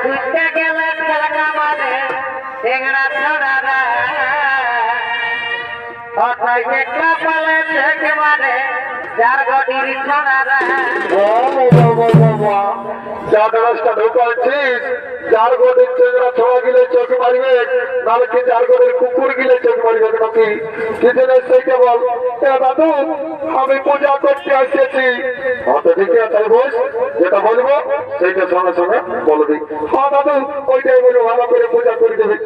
ঘুরতে গেলে টেংরা ছড়ারা দেখলা বলে মানে যার গটির ছড়ারা ঢুকাচ্ছিস যার গোটের চেংরা ছড়া গিলে চোখ মারিবে নাহলে কি যার গোটের কুকুর গিলে চোখ মারিবে নাকি কিছু নেই সেইটা বল দাদু আমি পূজা করতে আসেছি ঠিক আছে বস যেটা বলবো সেইটা সঙ্গে সঙ্গে বলে দিই হ্যাঁ দাদু ওইটাই বলবো ভালো করে পূজা করে দেবে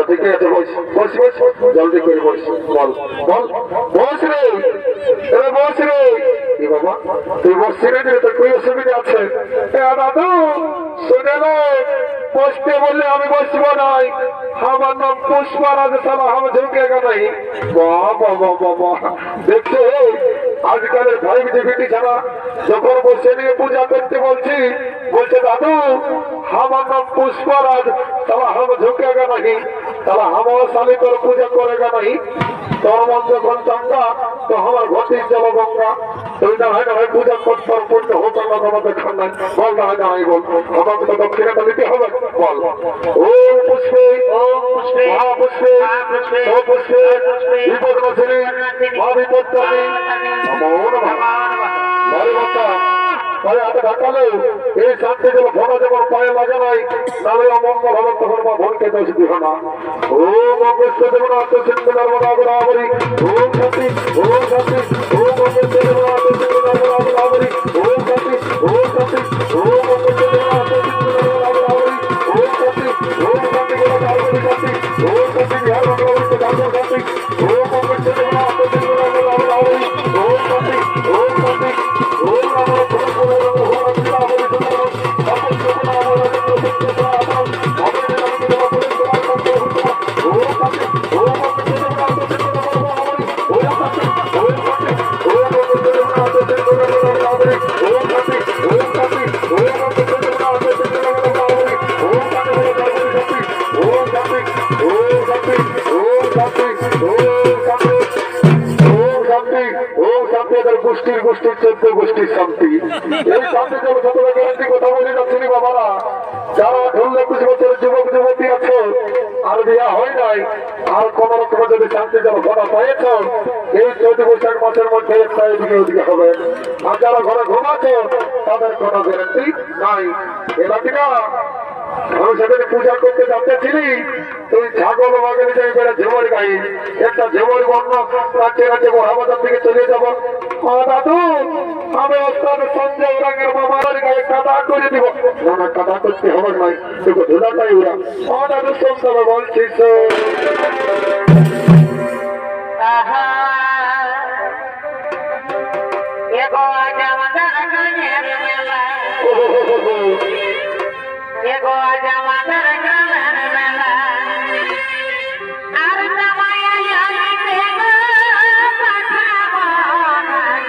ঠিক আছে বস বস বস জলদি করে বস বল বল বস রে এবার বস রে কি বাবা তুই বসছি রে তো কি অসুবিধা আছে দাদু শুনে লো বসতে বললে আমি বসবো নাই আমার নাম পুষ্পারাজ সালা আমি ঝুঁকেগা নাই বাবা বাবা বাবা দেখছো আজকালের ভাই বিটি ছাড়া যখন বসে নিয়ে পূজা করতে বলছি বলছে দাদু আমার নাম পুষ্পারাজ তাহলে আমি ঝুঁকেগা নাহি তাহলে আমার সালে তোর পূজা করেগা নাহি তোর মন যখন চাঙ্গা তো আমার ঘটির জল গঙ্গা তুই না হয় না হয় পূজা করতে পূর্ণ হতো না আমাদের খান্না বল না হয় না আমি বল আমাকে তো দক্ষিণাটা দিতে হবে বল ও পুষ্পে মহাপুষ্পে ও পুষ্পে বিপদ নাশিনী মহাবিপত্তানি নমো নমঃ হরে মাতা পরে হাতে ঢাকালে এই শান্তি জল ভোনা যেমন পায়ে লাগে নাই নালে অমঙ্গল হলো তখন মা ভনকে দোষ দিহ না ওম অগস্ত্য দেবনাথ সিন্ধু নর্মদা গোদাবরী ওম শান্তি ওম শান্তি ওম অগস্ত্য দেবনাথ সিন্ধু নর্মদা গোদাবরী ওম শান্তি ওম শান্তি ওম অগস্ত্য দেবনাথ সিন্ধু নর্মদা গোদাবরী ওম শান্তি গোদাবরী শান্তি ওম শান্তি বিহার ভগবতী ঠাকুর শান্তি ওম অগস্ত্য দেবনাথ সিন্ধু নর্মদা গোদাবরী ওম শান্তি ওম শান্তি ওম গোষ্ঠীর গোষ্ঠীর 14 গোষ্ঠীর শান্তি এই শান্তি যখন সততা গ্যারান্টি কথা বলি না শুনি বাবারা যারা 18-20 বছরের যুবক যুবতী আছে আর বিয়া হয় নাই আর কোন রকমের যদি শান্তি যেন ঘটা পাইছ এই 14 বৈশাখ মাসের মধ্যে একটা এদিকে ওদিকে হবে আর যারা ঘরে ঘুমাচ্ছ তাদের কোনো গ্যারান্টি নাই এবার কিনা আমি সেখানে পূজা করতে যাচ্ছিলি তুই ছাগল বাগানে যাই বেড়ে ঝেমর গাই একটা ঝেমর বর্ণ রাজ্যে রাজ্যে মহাবাজার থেকে চলে যাবো দাদু আমি ওস্তাদ সঞ্জয় রঙের মামার গায়ে কাদা করে দিব না না কাদা করতে হবে নয় তোকে ধুলাটাই ওরা দাদু সন্ধ্যা বলছিস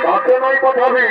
তাকে নয় পাঠাবি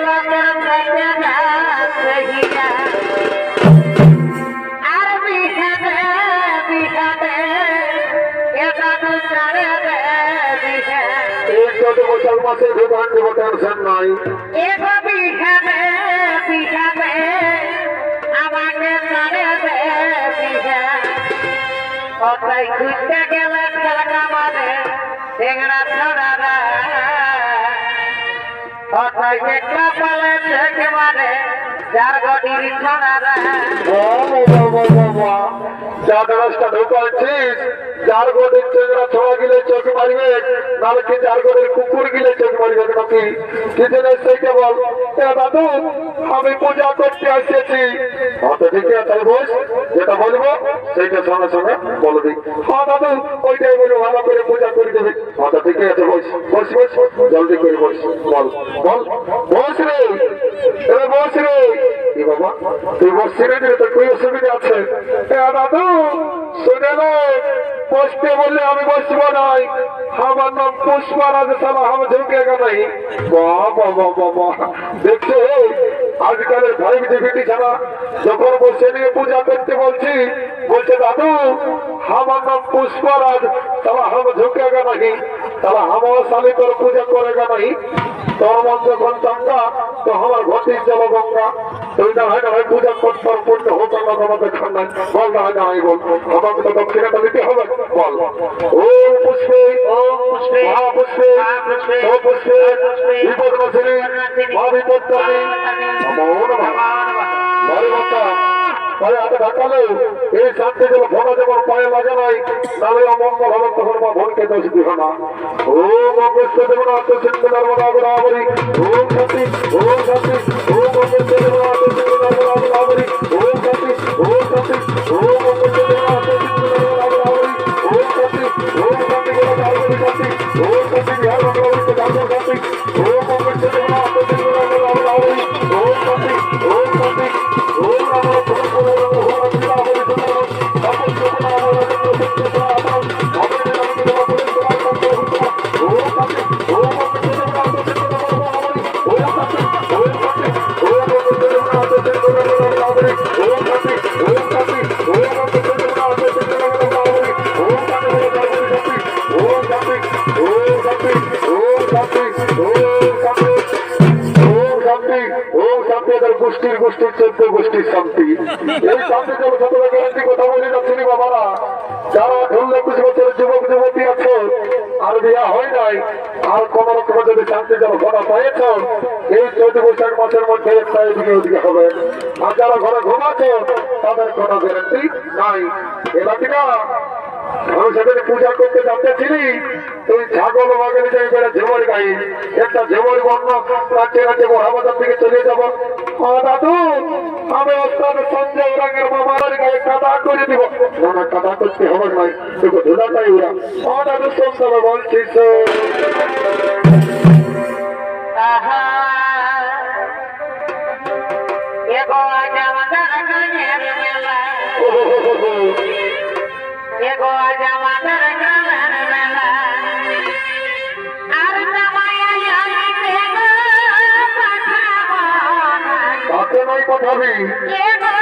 লোকের থেকে যাচ্ছে গিয়া আর বিহাতে বিহাতে এটা তো চারে রে বিহা একটু বৈশাখ মাসে ভেবান দেব টেনশন নাই এগো বিহাতে বিহাতে আমাকে চারে রে বিহা ওটাই ঘুরতে গেলে খেলা মানে টেংরা ছড়ারা ওটাই একটা পালে থেকে মানে যার গটির ছড়ারা চার রাস্তা ঢোকাচ্ছিস যার গোটের চেংড়া ছোড়া গিলে চোখ মারবে নাহলে কি যার গোটের কুকুর গিলে চোখ মারবে নাকি কিছু নেই সেইটা বল দাদু আমি পূজা করতে আসেছি হয়তো ঠিক আছে বস যেটা বলবো সেইটা সঙ্গে সঙ্গে বলবি হ্যাঁ দাদু ওইটাই বলবো ভালো করে পূজা করে দেবে হয়তো ঠিক আছে বস বস বস জলদি করে বস বল বল বস রে এবার বস রে কি বাবা তুই বসছি রে তোর কোনো অসুবিধা আছে দাদু শুনে নে বসতে বললে আমি বসবো নাই আমার নাম পুষ্পারাজ সালা हम झुकेगा नहीं বাহ বাবা বাবা দেখছো আজকালের ভাই বিটি ছাড়া যখন বসে নিয়ে পূজা করতে বলছি বলছে দাদু আমার নাম পুষ্পারাজ সালা हम झुकेगा नहीं साला हमारा साली তোর পূজা করেगा नहीं তোর মন যখন চাঙ্গা তো আমার ঘটির জল গঙ্গা তুই না হয় না ভাই পূজা করতে পূর্ণ হতো না আমাদের ঠান্ডা বল না হয় না আমি বল আমাকে তো দক্ষিণাটা দিতে হবে বল ও পুষ্পে ও পুষ্পে মহাপুষ্পে ও পুষ্পে বিপদ নাশিনী মহাবিপত্তানি নমো নমঃ হরে মাতা পায়ে হাতে ঢাকালে এই শান্তি জল ভোনা যেমন পায়ে লাগে নাই তাহলে অমঙ্গল হলো তখন মা ভনকে দোষ দিহ না ও মঙ্গস্ব দেবনাথ সিন্ধু নর্মদা গোদাবরী ওম শান্তি ওম শান্তি ওম মঙ্গস্ব দেবনাথ সিন্ধু নর্মদা গোদাবরী ওম শান্তি ওম শান্তি ওম মঙ্গস্ব দেবনাথ সিন্ধু নর্মদা গোদাবরী ওম শান্তি ওম শান্তি গোদাবরী শান্তি ওম শান্তি বিহার মঙ্গলবরী দামোদর শান্তি ওম মঙ্গস্ব দেবনাথ সিন্ধু নর্মদা গোদাবরী ওম শান্তি ওম শান্তি ওম নমো গোষ্ঠীর গোষ্ঠীর 14 গোষ্ঠীর শান্তি এই শান্তি জল সততা গ্যারান্টি কথা বলে যাচ্ছিনি বাবারা যারা 18-20 বছরের যুবক যুবতী আছে আর বিয়া হয় নাই আর কোন রকমের যদি শান্তি জল ঘোরা পাইছ এই 14 বৈশাখ মাসের মধ্যে একটা এদিকে ওদিকে হবে আর যারা ঘরে ঘুমাচ্ছ তাদের কোনো গ্যারান্টি নাই এরা কিনা আমি সেখানে পূজা করতে যাচ্ছিলি তুই ছাগল বাগানে যাই বেড়ে ঝেমর গাই একটা ঝেমর বর্ণ রাজ্যে রাজ্যে মহাবাজার থেকে চলে যাবো দাদু আমি ওস্তাদ সঞ্জয় রঙের মামার গায়ে কাদা করে দিব না না কাদা করতে হবে নয় তোকে ধুলাটাই ওরা দাদু সন্ধ্যা বলছিস আহা এগো আজ আমাদের গানের মেলা এগো আজ আমাদের গানের মেলা আর জামাইয়া যাইতে গো পাঠাবো তাকে নয় পাঠাবি এগো